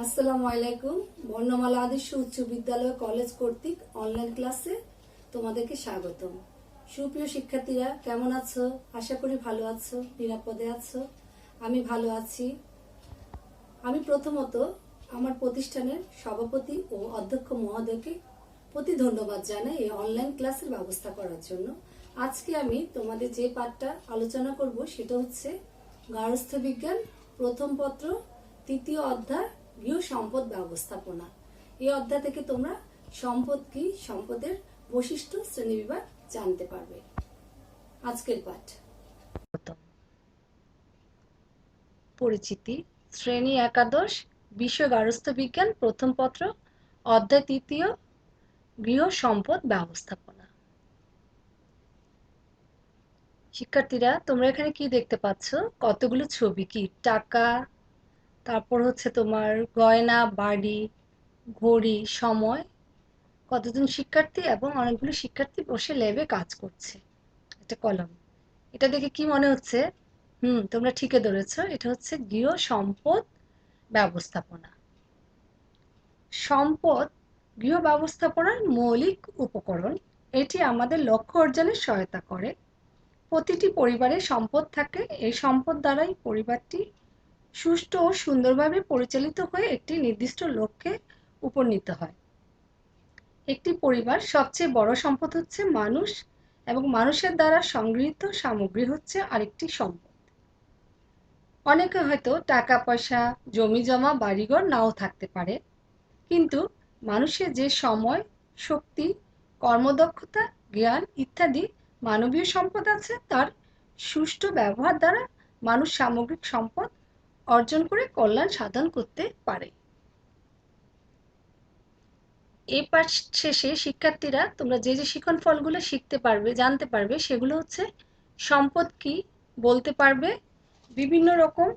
আসসালামু আলাইকুম। বর্ণমালা আদর্শ উচ্চ বিদ্যালয় কলেজ কর্তৃক অনলাইন ক্লাসে তোমাদেরকে স্বাগতম। সুপ্রিয় শিক্ষার্থীরা, কেমন আছো? আশা করি ভালো আছো, নিরাপদে আছো। আমি ভালো আছি। আমি প্রথমত আমার প্রতিষ্ঠানের সভাপতি ও অধ্যক্ষ মহোদয়কে প্রতি ধন্যবাদ জানাই এই অনলাইন ক্লাসের ব্যবস্থা করার জন্য। আজকে আমি তোমাদের যে পাঠটা আলোচনা করব সেটা হচ্ছে গার্হস্থ্য বিজ্ঞান প্রথম পত্র তৃতীয় অধ্যায় গৃহ সম্পদ ব্যবস্থাপনা। এই অধ্যায় থেকে তোমরা সম্পদ কি, সম্পদের বৈশিষ্ট্য, শ্রেণীবিভাগ জানতে পারবে। আজকের পাঠ পরিচিতি, শ্রেণী একাদশ, বিষয় গার্হস্থ্য বিজ্ঞান প্রথম পত্র, অধ্যায় তৃতীয়, গৃহ সম্পদ ব্যবস্থাপনা। শিক্ষার্থীরা, তোমরা এখানে কি দেখতে পাচ্ছ? কতগুলো ছবি, কি টাকা, তারপর হচ্ছে তোমার গয়না, বাড়ি, ঘড়ি, সময়, কতজন শিক্ষার্থী এবং অনেকগুলো শিক্ষার্থী বসে ল্যাবে কাজ করছে। একটা কলম, এটা দেখে কি মনে হচ্ছে? তোমরা ঠিকই ধরেছ, এটা হচ্ছে গৃহ সম্পদ ব্যবস্থাপনা। সম্পদ গৃহ ব্যবস্থাপনার মৌলিক উপকরণ। এটি আমাদের লক্ষ্য অর্জনে সহায়তা করে। প্রতিটি পরিবারে সম্পদ থাকে। এই সম্পদ দ্বারাই পরিবারটি সুষ্ঠু ও সুন্দরভাবে পরিচালিত হয়ে একটি নির্দিষ্ট লক্ষ্যে উপনীত হয়। একটি পরিবার সবচেয়ে বড় সম্পদ হচ্ছে মানুষ, এবং মানুষের দ্বারা সংগৃহীত সামগ্রী হচ্ছে আরেকটি সম্পদ। অনেকে হয়তো টাকা পয়সা, জমি জমা, বাড়িঘর নাও থাকতে পারে, কিন্তু মানুষের যে সময়, শক্তি, কর্মদক্ষতা, জ্ঞান ইত্যাদি মানবীয় সম্পদ আছে, তার সুষ্ঠু ব্যবহার দ্বারা মানুষ সামগ্রিক সম্পদ অর্জন করে কল্যাণ সাধন করতে পারে। এই পাঠ শেষে শিক্ষার্থীরা তোমরা যে যে শিখন ফলগুলো শিখতে পারবে, জানতে পারবে, সেগুলো হচ্ছে সম্পদ কি বলতে পারবে, বিভিন্ন রকম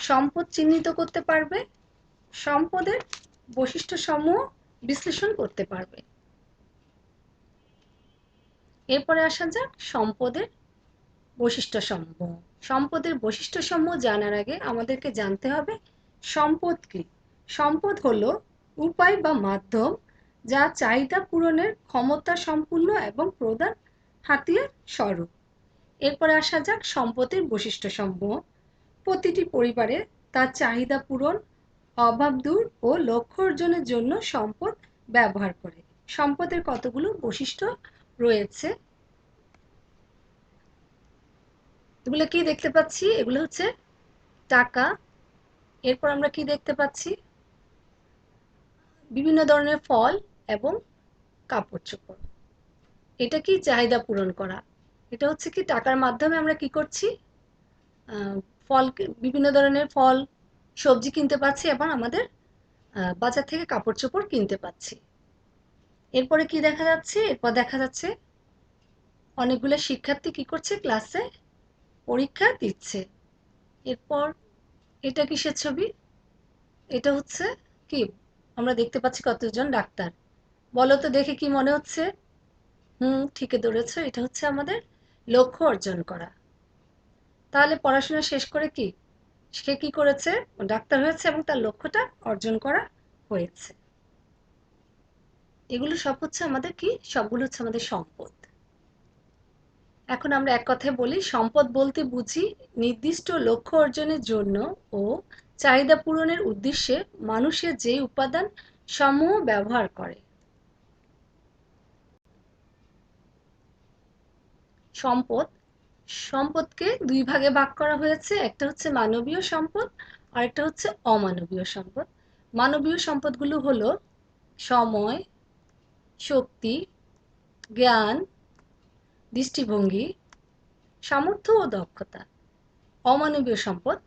সম্পদ চিহ্নিত করতে পারবে, সম্পদের বৈশিষ্ট্য সমূহ বিশ্লেষণ করতে পারবে। এরপরে আসা যাক সম্পদের বৈশিষ্ট্য সমূহ। সম্পদের বৈশিষ্ট্য সমূহ জানার আগে আমাদেরকে জানতে হবে সম্পদ কি। সম্পদ হলো উপায় বা মাধ্যম যা চাহিদা পূরণের ক্ষমতা সম্পূর্ণ এবং প্রধান হাতিয়ার স্বরূপ। এরপরে আসা যাক সম্পদের বৈশিষ্ট্য সমূহ। প্রতিটি পরিবারে তার চাহিদা পূরণ, অভাব দূর ও লক্ষ্য অর্জনের জন্য সম্পদ ব্যবহার করে। সম্পদের কতগুলো বৈশিষ্ট্য রয়েছে, এগুলো কি দেখতে পাচ্ছি? এগুলো হচ্ছে টাকা। এরপর আমরা কি দেখতে পাচ্ছি? বিভিন্ন ধরনের ফল এবং কাপড় চোপড়। এটা কি? চাহিদা পূরণ করা। এটা হচ্ছে কি? টাকার মাধ্যমে আমরা কি করছি? ফল, বিভিন্ন ধরনের ফল, সবজি কিনতে পাচ্ছি এবং আমাদের বাজার থেকে কাপড় চোপড় কিনতে পাচ্ছি। এরপরে কি দেখা যাচ্ছে? এরপর দেখা যাচ্ছে অনেকগুলো শিক্ষার্থী কি করছে? ক্লাসে পরীক্ষা দিচ্ছে। এরপর এটা কিসের ছবি? এটা হচ্ছে কি? আমরা দেখতে পাচ্ছি কতজন ডাক্তার। বলো তো দেখে কি মনে হচ্ছে? ঠিকই ধরেছ, এটা হচ্ছে আমাদের লক্ষ্য অর্জন করা। তাহলে পড়াশোনা শেষ করে কি সে কি করেছে? ডাক্তার হয়েছে এবং তার লক্ষ্যটা অর্জন করা হয়েছে। এগুলো সব হচ্ছে আমাদের কি? সবগুলো হচ্ছে আমাদের সম্পদ। এখন আমরা এক কথায় বলি, সম্পদ বলতে বুঝি নির্দিষ্ট লক্ষ্য অর্জনের জন্য ও চাহিদা পূরণের উদ্দেশ্যে মানুষের যে উপাদান সমূহ ব্যবহার করে। সম্পদ, সম্পদকে দুই ভাগে ভাগ করা হয়েছে। একটা হচ্ছে মানবীয় সম্পদ আর একটা হচ্ছে অমানবীয় সম্পদ। মানবীয় সম্পদগুলো হলো সময়, শক্তি, জ্ঞান, দৃষ্টিভঙ্গি, সামর্থ্য ও দক্ষতা। অমানবীয় সম্পদ,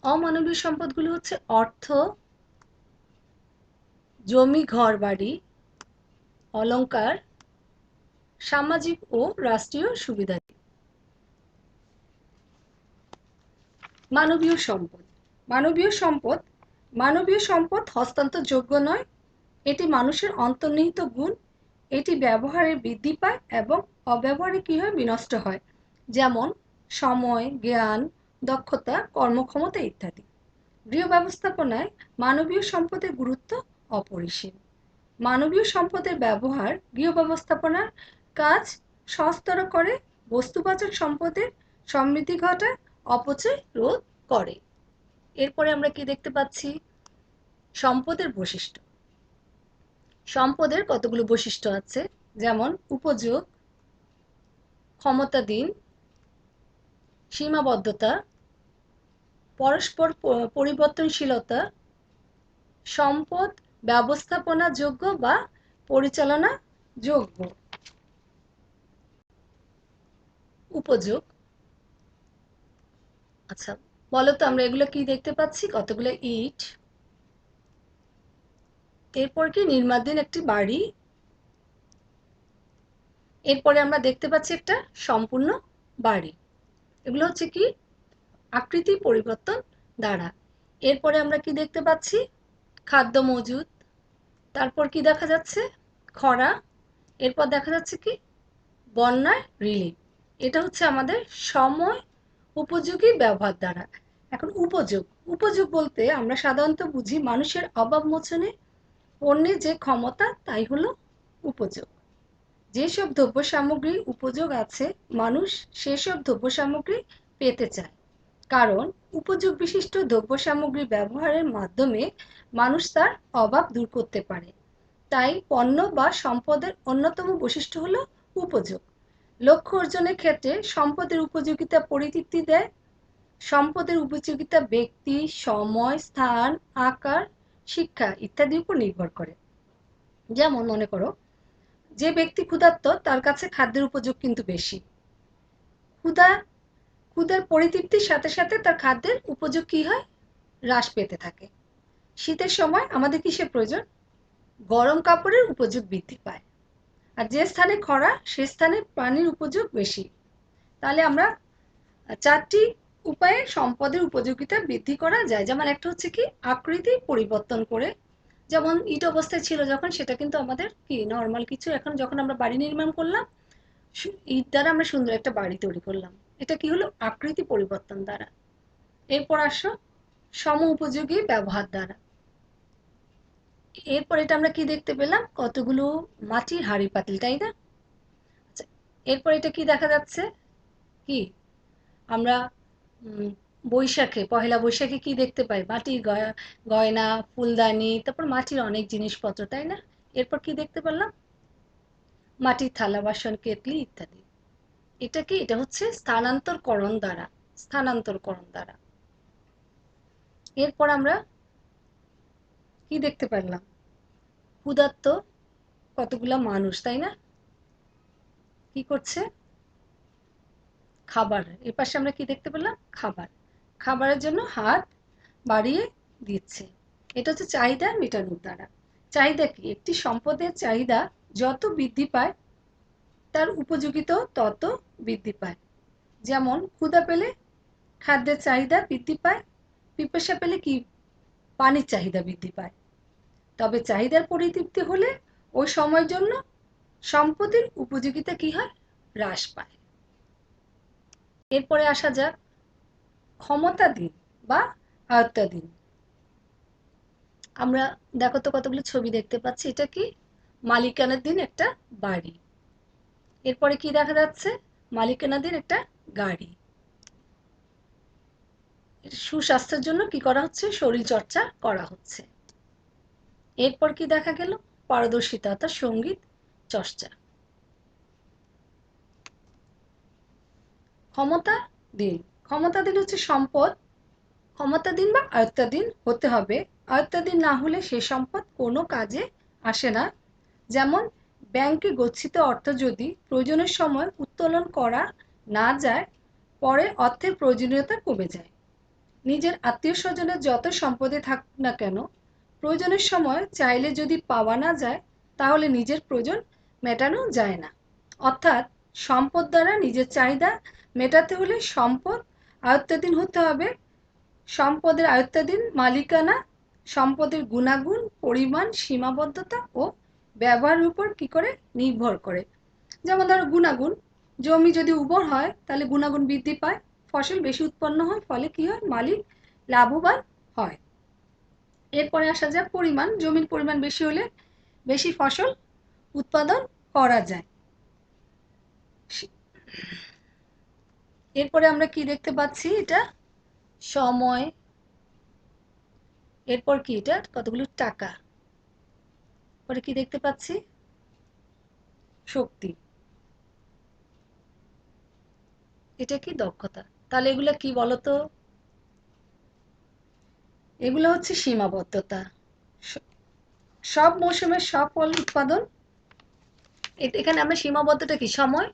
অমানবীয় সম্পদগুলো হচ্ছে অর্থ, জমি ঘর বাড়ি, অলংকার, সামাজিক ও রাষ্ট্রীয় সুবিধা। মানবীয় সম্পদ, মানবীয় সম্পদ, মানবীয় সম্পদ হস্তান্তরযোগ্য নয়। এটি মানুষের অন্তর্নিহিত গুণ। এটি ব্যবহারে বৃদ্ধি পায় এবং অব্যবহারে কি হয়? বিনষ্ট হয়। যেমন সময়, জ্ঞান, দক্ষতা, কর্মক্ষমতা ইত্যাদি। গৃহ ব্যবস্থাপনায় মানবীয় সম্পদের গুরুত্ব অপরিসীম। মানবীয় সম্পদের ব্যবহার গৃহ ব্যবস্থাপনার কাজ সহজতর করে, বস্তুবাচক সম্পদের সমৃদ্ধি ঘটায়, অপচয় রোধ করে। এরপরে আমরা কি দেখতে পাচ্ছি? সম্পদের বৈশিষ্ট্য। সম্পদের কতগুলো বৈশিষ্ট্য আছে, যেমন উপযোগ, ক্ষমতাধীন, সীমাবদ্ধতা, পরস্পর পরিবর্তনশীলতা, সম্পদ ব্যবস্থাপনা যোগ্য বা পরিচালনা যোগ্য। উপযোগ, আচ্ছা বলো তো আমরা এগুলো কি দেখতে পাচ্ছি? কতগুলো ইট, এরপর কি নির্মাণাধীন একটি বাড়ি, এরপরে আমরা দেখতে পাচ্ছি একটা সম্পূর্ণ বাড়ি। এগুলো হচ্ছে কি আকৃতি পরিবর্তন দ্বারা। এরপরে আমরা কি দেখতে পাচ্ছি? খাদ্য মজুদ, তারপর কি দেখা যাচ্ছে? খরা, এরপর দেখা যাচ্ছে কি বন্যায় রিলিফ। এটা হচ্ছে আমাদের সময় উপযোগী ব্যবহার দ্বারা। এখন উপযোগ, উপযোগ বলতে আমরা সাধারণত বুঝি মানুষের অভাব মোচনে পণ্যের যে ক্ষমতা, তাই হলো উপযোগ। যেসব দ্রব্য সামগ্রী উপযোগ আছে, মানুষ সেসব দ্রব্য সামগ্রী পেতে চায়, কারণ উপযোগ বিশিষ্ট দ্রব্য সামগ্রী ব্যবহারের মাধ্যমে মানুষ তার অভাব দূর করতে পারে। তাই পণ্য বা সম্পদের অন্যতম বৈশিষ্ট্য হলো উপযোগ। লক্ষ্য অর্জনের ক্ষেত্রে সম্পদের উপযোগিতা পরিতৃপ্তি দেয়। সম্পদের উপযোগিতা ব্যক্তি, সময়, স্থান, আকার, শিক্ষা ইত্যাদির উপর নির্ভর করে। যেমন মনে করো, যে ব্যক্তি ক্ষুধার্ত তার কাছে খাদ্যের উপযোগ কিন্তু বেশি। ক্ষুধা ক্ষুধার পরিতৃপ্তির সাথে সাথে তার খাদ্যের উপযোগ কি হয়? হ্রাস পেতে থাকে। শীতের সময় আমাদের কিসের প্রয়োজন? গরম কাপড়ের উপযোগ বৃদ্ধি পায়। আর যে স্থানে খরা, সে স্থানে পানির উপযোগ বেশি। তাহলে আমরা চারটি উপায়ে সম্পদের উপযোগিতা বৃদ্ধি করা যায়। যেমন একটা হচ্ছে কি আকৃতি পরিবর্তন করে, যেমন ইট অবস্থায় ছিল যখন, সেটা কিন্তু আমাদের কি নর্মাল কিছু, এখন যখন আমরা বাড়ি নির্মাণ করলাম, ইট দ্বারা আমরা সুন্দর একটা বাড়ি তৈরি করলাম, এটা কি হলো? আকৃতি পরিবর্তন দ্বারা। এরপর আসো সম উপযোগী ব্যবহার দ্বারা। এরপর এটা আমরা কি দেখতে পেলাম? কতগুলো মাটির হাঁড়ি পাতিল, তাই না? আচ্ছা, এরপর এটা কি দেখা যাচ্ছে? কি আমরা বৈশাখে, পহেলা বৈশাখে কি দেখতে পাই? মাটির গয়না, ফুলদানি, তারপর মাটির অনেক জিনিসপত্র, তাই না? এরপর কি দেখতে পেলাম? মাটির থালা বাসন, কেটলি ইত্যাদি। এটা কি? এটা হচ্ছে স্থানান্তরকরণ দ্বারা, স্থানান্তরকরণ দ্বারা। এরপর আমরা কি দেখতে পেলাম? ক্ষুধার্ত কতগুলা মানুষ, তাই না? কি করছে? খাবার। এর পাশে আমরা কি দেখতে পেলাম? খাবার। খাবারের জন্য হাত বাড়িয়ে দিচ্ছে। এটা হচ্ছে চাহিদা মেটানোর দ্বারা। চাহিদা কি? একটি সম্পদের চাহিদা যত বৃদ্ধি পায়, তার উপযোগিতাও তত বৃদ্ধি পায়। যেমন ক্ষুধা পেলে খাদ্যের চাহিদা বৃদ্ধি পায়, পিপাসা পেলে কি পানির চাহিদা বৃদ্ধি পায়। তবে চাহিদার পরিতৃপ্তি হলে ওই সময়ের জন্য সম্পদের উপযোগিতা কি হয়? হ্রাস পায়। এরপরে আসা যাক ক্ষমতাধীন বা আয়ত্তাধীন। আমরা দেখো তো কতগুলো ছবি দেখতে পাচ্ছি। এটা কি? মালিকানাধীন একটা বাড়ি। এরপরে কি দেখা যাচ্ছে? মালিকানাধীন একটা গাড়ি। সুস্বাস্থ্যের জন্য কি করা হচ্ছে? শরীর চর্চা করা হচ্ছে। এরপর কি দেখা গেল? পারদর্শিতা অর্থাৎ সঙ্গীত চর্চা। ক্ষমতাধীন, ক্ষমতাধীন হচ্ছে সম্পদ ক্ষমতাধীন বা আয়ত্তাধীন হতে হবে। আয়ত্তাধীন না হলে সে সম্পদ কোনো কাজে আসে না। যেমন ব্যাংকে গচ্ছিত অর্থ যদি প্রয়োজনের সময় উত্তোলন করা না যায়, পরে অর্থের প্রয়োজনীয়তা কমে যায়। নিজের আত্মীয় স্বজনের যত সম্পদে থাকুক না কেন, প্রয়োজনের সময় চাইলে যদি পাওয়া না যায়, তাহলে নিজের প্রয়োজন মেটানো যায় না। অর্থাৎ সম্পদ দ্বারা নিজের চাহিদা মেটাতে হলে সম্পদ আয়ত্তাধীন হতে হবে। সম্পদের আয়ত্তাধীন মালিকানা সম্পদের গুণাগুণ, পরিমাণ, সীমাবদ্ধতা ও ব্যবহারের উপর কি করে? নির্ভর করে। যেমন ধরো গুণাগুণ, জমি যদি উর্বর হয় তাহলে গুণাগুণ বৃদ্ধি পায়, ফসল বেশি উৎপন্ন হয়, ফলে কি হয়? মালিক লাভবান হয়। এরপরে আসা যাক পরিমাণ। জমির পরিমাণ বেশি হলে বেশি ফসল উৎপাদন করা যায়। এরপরে আমরা কি দেখতে পাচ্ছি, এটা সময়, এরপর কি এটা কতগুলো টাকা, পরে কি দেখতে পাচ্ছি শক্তি, এটা কি দক্ষতা। তাহলে এগুলো কি বলতো? এগুলো হচ্ছে সীমাবদ্ধতা। সব মৌসুমে সব ফল উৎপাদন, এখানে আমরা সীমাবদ্ধতা কি সময়,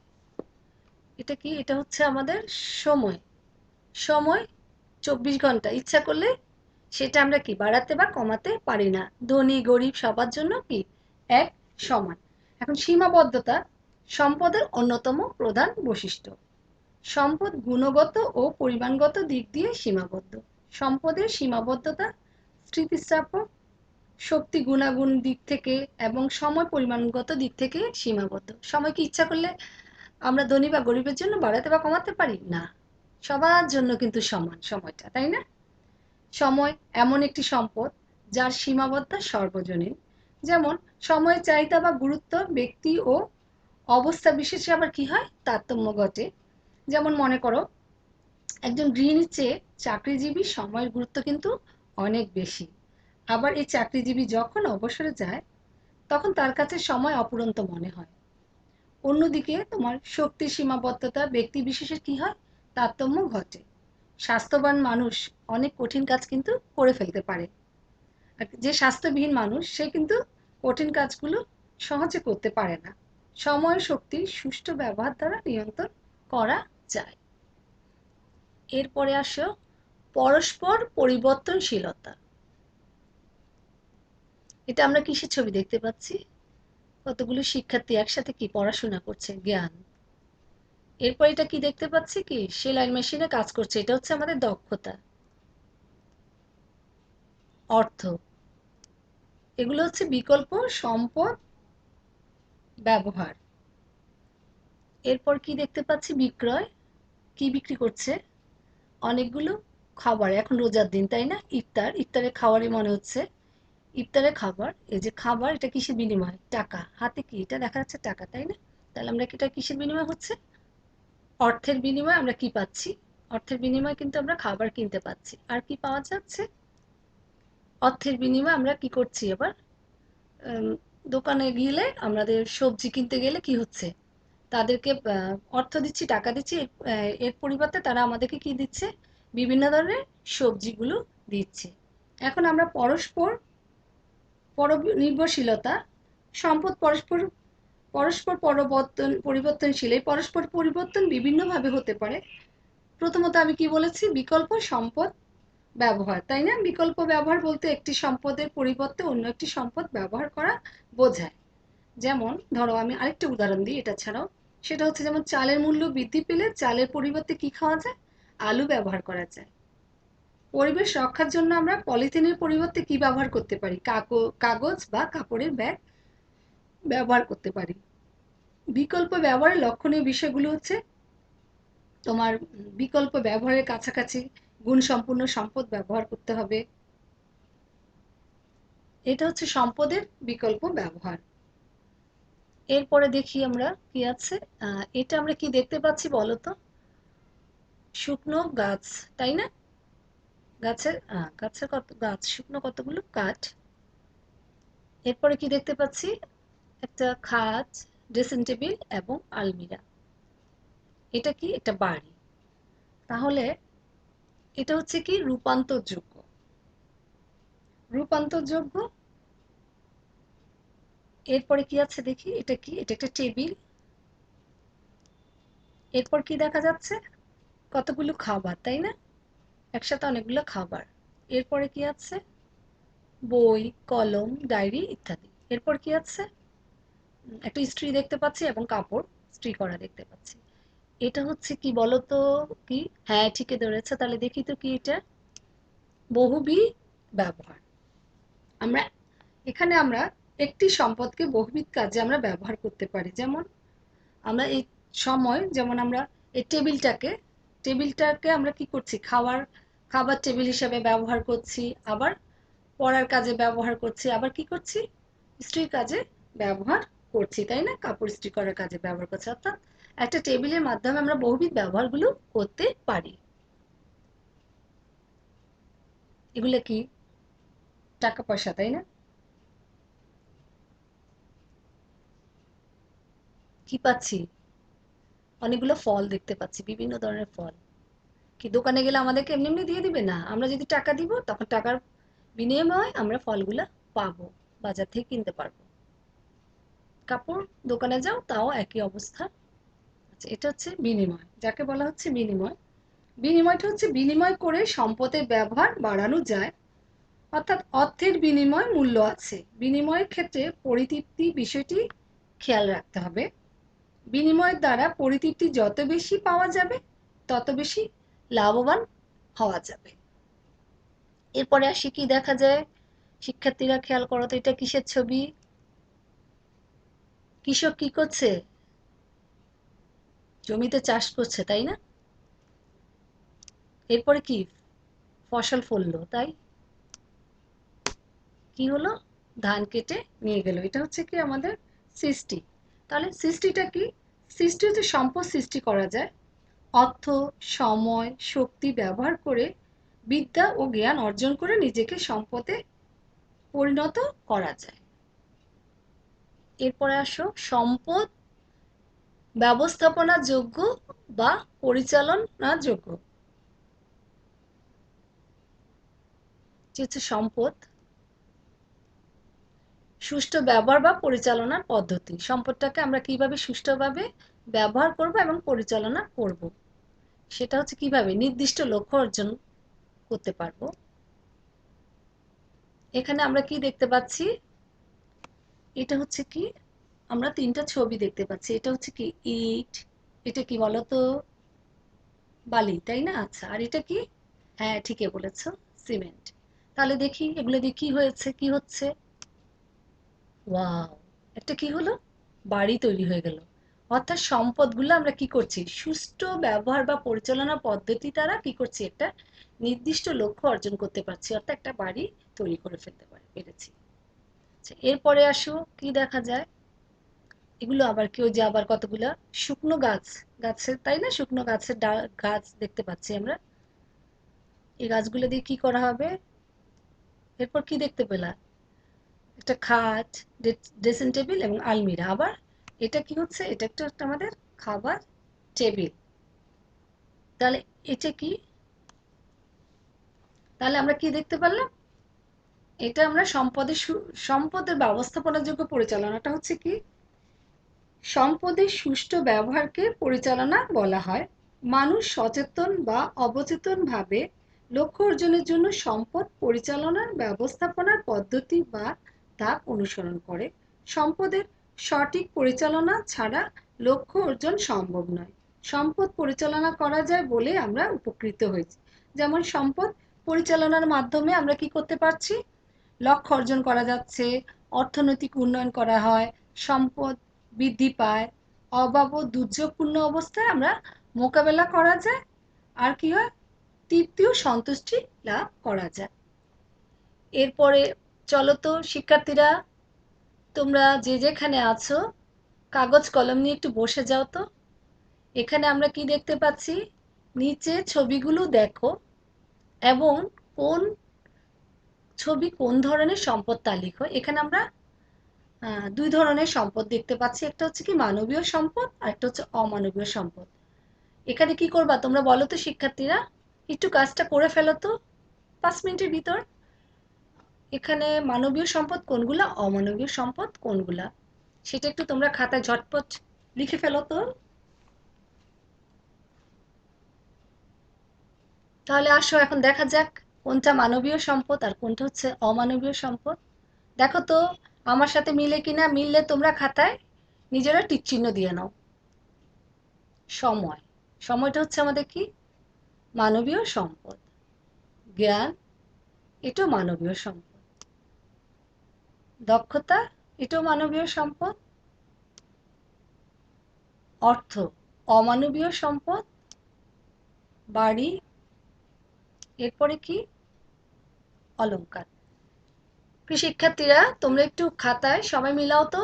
এটা কি, এটা হচ্ছে আমাদের সময়। সময় 24 ঘন্টা, ইচ্ছা করলে সেটা আমরা কি বাড়াতে বা কমাতে পারি না। ধনী গরিব সবার জন্য কি এক সমান। এখন সীমাবদ্ধতা সম্পদের অন্যতম প্রধান বৈশিষ্ট্য। সম্পদ গুণগত ও পরিমাণগত দিক দিয়ে সীমাবদ্ধ। সম্পদের সীমাবদ্ধতা স্থিতিস্থাপক, শক্তি গুণাগুণ দিক থেকে এবং সময় পরিমাণগত দিক থেকে সীমাবদ্ধ। সময় কি ইচ্ছা করলে আমরা ধনী বা গরিবের জন্য বাড়াতে বা কমাতে পারি না, সবার জন্য কিন্তু সমান সময়টা, তাই না? সময় এমন একটি সম্পদ যার সীমাবদ্ধতা সর্বজনীন। যেমন সময়ের চাহিদা বা গুরুত্ব ব্যক্তি ও অবস্থা বিশেষে আবার কি হয় তারতম্য ঘটে। যেমন মনে করো একজন গৃহিণীর চেয়ে চাকরিজীবীর সময়ের গুরুত্ব কিন্তু অনেক বেশি। আবার এই চাকরিজীবী যখন অবসরে যায় তখন তার কাছে সময় অফুরন্ত মনে হয়। অন্যদিকে তোমার শক্তির সীমাবদ্ধতা ব্যক্তি বিশেষের কি হয় তারতম্য ঘটে। স্বাস্থ্যবান মানুষ অনেক কঠিন কাজ কিন্তু করে ফেলতে পারে, আর যে স্বাস্থ্যবিহীন মানুষ সে কিন্তু কঠিন কাজগুলো সহজে করতে পারে না। সময় শক্তি সুষ্ঠু ব্যবহার দ্বারা নিয়ন্ত্রণ করা যায়। এরপরে আসো পরস্পর পরিবর্তনশীলতা। এটা আমরা কিসের ছবি দেখতে পাচ্ছি? কতগুলো শিক্ষার্থী একসাথে কি পড়াশোনা করছে, জ্ঞান। এরপর এটা কি দেখতে পাচ্ছি, কি সেলাই মেশিনে কাজ করছে, এটা হচ্ছে আমাদের দক্ষতা। অর্থ, এগুলো হচ্ছে বিকল্প সম্পদ ব্যবহার। এরপর কি দেখতে পাচ্ছি বিক্রয়, কি বিক্রি করছে? অনেকগুলো খাবার, এখন রোজার দিন তাই না, ইফতার, ইফতারের খাবারই মনে হচ্ছে। ইফতারের খাবার, এই যে খাবার, এটা কিসের বিনিময়? টাকা। হাতে কি এটা দেখা যাচ্ছে টাকা, তাই না? তাহলে আমরা এটা কিসের বিনিময় হচ্ছে? অর্থের বিনিময়ে আমরা কি পাচ্ছি? অর্থের বিনিময়ে কিন্তু আমরা খাবার কিনতে পাচ্ছি। আর কি পাওয়া যাচ্ছে? অর্থের বিনিময়ে আমরা কি করছি আবার? দোকানে গেলে আমাদের সবজি কিনতে গেলে কি হচ্ছে? তাদেরকে অর্থ দিচ্ছি, টাকা দিচ্ছি, এর পরিবর্তে তারা আমাদেরকে কি দিচ্ছে? বিভিন্ন ধরনের সবজিগুলো দিচ্ছে। এখন আমরা পরস্পর নির্ভরশীলতা, সম্পদ পরস্পর পরস্পর পরিবর্তনশীল। এই পরস্পর পরিবর্তন বিভিন্নভাবে হতে পারে। প্রথমত আমি কি বলেছি, বিকল্প সম্পদ ব্যবহার, তাই না? বিকল্প ব্যবহার বলতে একটি সম্পদের পরিবর্তে অন্য একটি সম্পদ ব্যবহার করা বোঝায়। যেমন ধরো আমি আরেকটা উদাহরণ দিই এটা ছাড়াও, সেটা হচ্ছে যেমন চালের মূল্য বৃদ্ধি পেলে চালের পরিবর্তে কি খাওয়া যায়? আলু ব্যবহার করা যায়। পরিবেশ রক্ষার জন্য আমরা পলিথিনের পরিবর্তে কি ব্যবহার করতে পারি? কাগজ বা কাপড়ের ব্যাগ ব্যবহার করতে পারি। বিকল্প ব্যবহারের লক্ষণীয় বিষয়গুলো হচ্ছে তোমার বিকল্প ব্যবহারের কাছাকাছি গুণসম্পন্ন সম্পদ ব্যবহার করতে হবে। এটা হচ্ছে সম্পদের বিকল্প ব্যবহার। এরপরে দেখি আমরা কি আছে, এটা আমরা কি দেখতে পাচ্ছি বলতো? শুকনো গাছ, তাই না? গাছের কত গাছ, শুকনো কতগুলো কাঠ। এরপরে কি দেখতে পাচ্ছি? একটা খাট, ড্রেসিং টেবিল এবং আলমিরা। এটা কি? একটা বাড়ি। তাহলে এটা হচ্ছে কি রূপান্তরযোগ্য। রূপান্তরযোগ্য। এরপরে কি আছে দেখি, এটা কি? এটা একটা টেবিল। এরপর কি দেখা যাচ্ছে? কতগুলো খাবার, তাই না? একসাথে অনেকগুলো খাবার। এরপরে কি আছে? বই, কলম, ডায়েরি ইত্যাদি। এরপর কি আছে? একটা ইস্ত্রি দেখতে পাচ্ছি এবং কাপড় ইস্ত্রি করা দেখতে পাচ্ছি। এটা হচ্ছে কি বলতো? কি? হ্যাঁ, ঠিকই ধরেছে। তাহলে দেখি তো কি এটা? বহুবিধ ব্যবহার। আমরা এখানে আমরা একটি সম্পদকে বহুবিধ কাজে আমরা ব্যবহার করতে পারি। যেমন আমরা এই সময়, যেমন আমরা এই টেবিলটাকে আমরা কি করছি? খাওয়ার খাবার টেবিল হিসাবে ব্যবহার করছি, আবার পড়ার কাজে ব্যবহার করছি, আবার কি করছি, ইস্ত্রির কাজে ব্যবহার করছি, তাই না? কাপড় ইস্ত্রি করার কাজে ব্যবহার করছি। অর্থাৎ একটা টেবিলের মাধ্যমে আমরা বহুবিধ ব্যবহারগুলো করতে পারি। এগুলো কি? টাকা পয়সা, তাই না? কি পাচ্ছি? অনেকগুলো ফল দেখতে পাচ্ছি, বিভিন্ন ধরনের ফল। কি দোকানে গেলে আমাদেরকে এমনি এমনি দিয়ে দিবে? না, আমরা যদি টাকা দিব তখন টাকার বিনিময়ে আমরা ফলগুলা পাবো, বাজার থেকে কিনতে পারবো। কাপড় দোকানে যাও, তাও একই অবস্থা। আচ্ছা, এটা হচ্ছে বিনিময়, যাকে বলা হচ্ছে বিনিময়। বিনিময়টা হচ্ছে বিনিময় করে সম্পদের ব্যবহার বাড়ানো যায়, অর্থাৎ অর্থের বিনিময় মূল্য আছে। বিনিময়ের ক্ষেত্রে পরিতৃপ্তি বিষয়টি খেয়াল রাখতে হবে। বিনিময়ের দ্বারা পরিতৃপ্তি যত বেশি পাওয়া যাবে তত বেশি লাভবান হওয়া যাবে। এরপরে আসি, কি দেখা যায়? শিক্ষার্থীরা খেয়াল করো তো, এটা কিসের ছবি? কৃষক কি করছে? জমিতে চাষ করছে, তাই না? এরপরে কি? ফসল ফললো, তাই? কি হলো? ধান কেটে নিয়ে গেল। এটা হচ্ছে কি আমাদের সৃষ্টি। তাহলে সৃষ্টিটা কি? সৃষ্টি হচ্ছে সম্পদ সৃষ্টি করা যায় অর্থ, সময়, শক্তি ব্যবহার করে, বিদ্যা ও জ্ঞান অর্জন করে নিজেকে সম্পদে পরিণত করা যায়। এরপরে আসো, সম্পদ ব্যবস্থাপনা যোগ্য বা পরিচালনা যোগ্য। যে হচ্ছে সম্পদ সুষ্ঠু ব্যবহার বা পরিচালনার পদ্ধতি। সম্পদটাকে আমরা কিভাবে সুষ্ঠুভাবে ব্যবহার করব এবং পরিচালনা করব, সেটা হচ্ছে কিভাবে নির্দিষ্ট লক্ষ্য অর্জন করতে পারবো। এখানে আমরা কি দেখতে পাচ্ছি? এটা হচ্ছে কি, আমরা তিনটা ছবি দেখতে পাচ্ছি। এটা হচ্ছে কি ইট, এটা কি বলতো? বালি, তাই না? আচ্ছা, আর এটা কি? হ্যাঁ, ঠিকই বলেছো, সিমেন্ট। তাহলে দেখি এগুলো দিয়ে কি হয়েছে, কি হচ্ছে। ওয়াও, একটা কি হলো? বাড়ি তৈরি হয়ে গেল। অর্থাৎ সম্পদগুলো আমরা কি করছি, সুষ্ঠু ব্যবহার বা পরিচালনা পদ্ধতি দ্বারা কি করছি, একটা নির্দিষ্ট লক্ষ্য অর্জন করতে পারছি, অর্থাৎ একটা বাড়ি তৈরি করে ফেলতে পেরেছি। আচ্ছা, এরপরে আসো, কি দেখা যায়? এগুলো আবার কি? ওই যে আবার কতগুলা শুকনো গাছ, গাছের, তাই না? শুকনো গাছের গাছ দেখতে পাচ্ছি আমরা। এই গাছগুলো দিয়ে কি করা হবে? এরপর কি দেখতে পেলাম? একটা খাট, ড্রেসিং টেবিল এবং আলমিরা। আবার এটা কি হচ্ছে? এটা একটা আমাদের খাবার টেবিল। তাহলে এটা কি? তাহলে আমরা কি দেখতে পারলাম? এটা আমরা সম্পদের ব্যবস্থাপনাযোগ্য পরিচালনাটা হচ্ছে কি, সম্পদের সুষ্ঠু ব্যবহারকে পরিচালনা বলা হয়। মানুষ সচেতন বা অবচেতনভাবে লক্ষ্য অর্জনের জন্য সম্পদ পরিচালনার ব্যবস্থাপনার পদ্ধতি বা ধাপ অনুসরণ করে। সম্পদের সঠিক পরিচালনা ছাড়া লক্ষ্য অর্জন সম্ভব নয়। সম্পদ পরিচালনা করা যায় বলে আমরা উপকৃত হয়েছি। যেমন সম্পদ পরিচালনার মাধ্যমে আমরা কি করতে পারছি? লক্ষ্য অর্জন করা যাচ্ছে, অর্থনৈতিক উন্নয়ন করা হয়, সম্পদ বৃদ্ধি পায়, অভাব ও দুর্যোগপূর্ণ অবস্থায় আমরা মোকাবেলা করা যায়, আর কি হয়? তৃপ্তি ও সন্তুষ্টি লাভ করা যায়। এরপরে চলো তো শিক্ষার্থীরা, তোমরা যে যেখানে আছো কাগজ কলম নিয়ে একটু বসে যাও তো। এখানে আমরা কি দেখতে পাচ্ছি? নিচে ছবিগুলো দেখো এবং কোন ছবি কোন ধরনের সম্পদ তা লিখো। এখানে আমরা দুই ধরনের সম্পদ দেখতে পাচ্ছি, একটা হচ্ছে কি মানবীয় সম্পদ, আর একটা হচ্ছে অমানবীয় সম্পদ। এখানে কি করবা তোমরা বলো তো শিক্ষার্থীরা? একটু কাজটা করে ফেলো তো 5 মিনিটের ভিতর। এখানে মানবীয় সম্পদ কোনগুলা, অমানবীয় সম্পদ কোনগুলা, সেটা একটু তোমরা খাতায় ঝটপট লিখে ফেলো তো। তাহলে আসো এখন দেখা যাক কোনটা মানবীয় সম্পদ আর কোনটা হচ্ছে অমানবীয় সম্পদ। দেখো তো আমার সাথে মিলে কিনা। মিললে তোমরা খাতায় নিজেরা টিক চিহ্ন দিয়ে নাও। সময়, সময়টা হচ্ছে আমাদের কি, মানবীয় সম্পদ। জ্ঞান, এটাও মানবীয় সম্পদ। দক্ষতা, এটাও মানবীয় সম্পদ। অর্থ, অমানবীয় সম্পদ। বাড়ি, এরপরে কি? অলংকার। প্রিয় শিক্ষার্থীরা, তোমরা একটু খাতায় সবাই মিলাও তো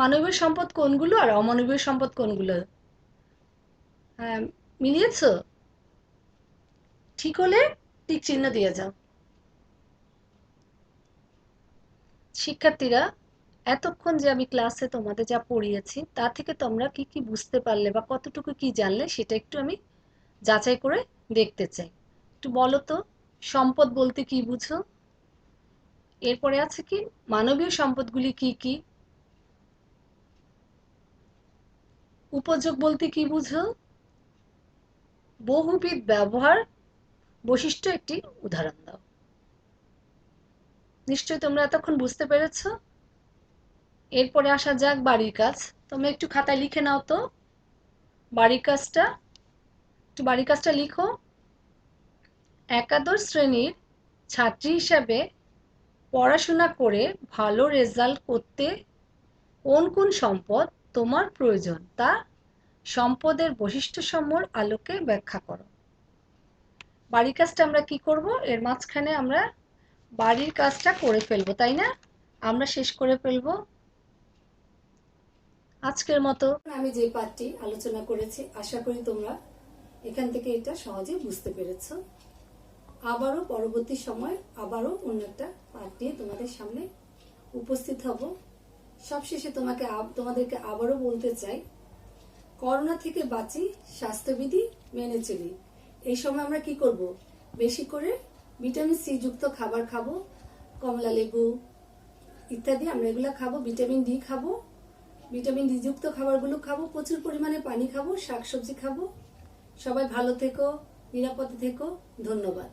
মানবীয় সম্পদ কোনগুলো আর অমানবীয় সম্পদ কোনগুলো। হ্যাঁ, মিলিয়েছো? ঠিক হলে টিক চিহ্ন দিয়ে যাও। শিক্ষার্থীরা, এতক্ষণ যে আমি ক্লাসে তোমাদের যা পড়িয়েছি তা থেকে তোমরা কি কি বুঝতে পারলে বা কতটুকু কি জানলে সেটা একটু আমি যাচাই করে দেখতে চাই। একটু বলো তো, সম্পদ বলতে কি বুঝো? এরপরে আছে কি মানবীয় সম্পদগুলি কি কি? উপযোগ বলতে কি বুঝো? বহুবিধ ব্যবহার বৈশিষ্ট্য একটি উদাহরণ দাও। নিশ্চয়ই তোমরা এতক্ষণ বুঝতে পেরেছো। এরপরে আসা যাক বাড়ির কাজ। তোমরা একটু খাতায় লিখে নাও তো বাড়ির কাজটা। একটু বাড়ির কাজটা লিখো। একাদশ শ্রেণীর ছাত্রী হিসাবে পড়াশোনা করে ভালো রেজাল্ট করতে কোন কোন সম্পদ তোমার প্রয়োজন তা সম্পদের বৈশিষ্ট্যসমূহের আলোকে ব্যাখ্যা করো। বাড়ির কাজটা আমরা কি করব? এর মাঝখানে আমরা বাড়ির কাজটা করে ফেলবো, তাই না? আমরা শেষ করে ফেলবো আজকের মতো। আমি যে পাঠটি আলোচনা করেছি আশা করি তোমরা এখান থেকে এটা সহজে বুঝতে পেরেছো। আবারও পরবর্তী সময় আবারও অন্য একটা পাঠ নিয়ে তোমাদের সামনে উপস্থিত হব। সবশেষে তোমাদেরকে আবারও বলতে চাই, করোনা থেকে বাঁচি, স্বাস্থ্যবিধি মেনে চলি। এই সময় আমরা কি করব? বেশি করে ভিটামিন সি যুক্ত খাবার খাবো, কমলা লেবু ইত্যাদি আমরা এগুলো খাবো। ভিটামিন ডি খাবো, ভিটামিন ডি যুক্ত খাবারগুলো খাবো। প্রচুর পরিমাণে পানি খাবো, শাকসবজি খাবো। সবাই ভালো থেকো, নিরাপদে থেকো। ধন্যবাদ।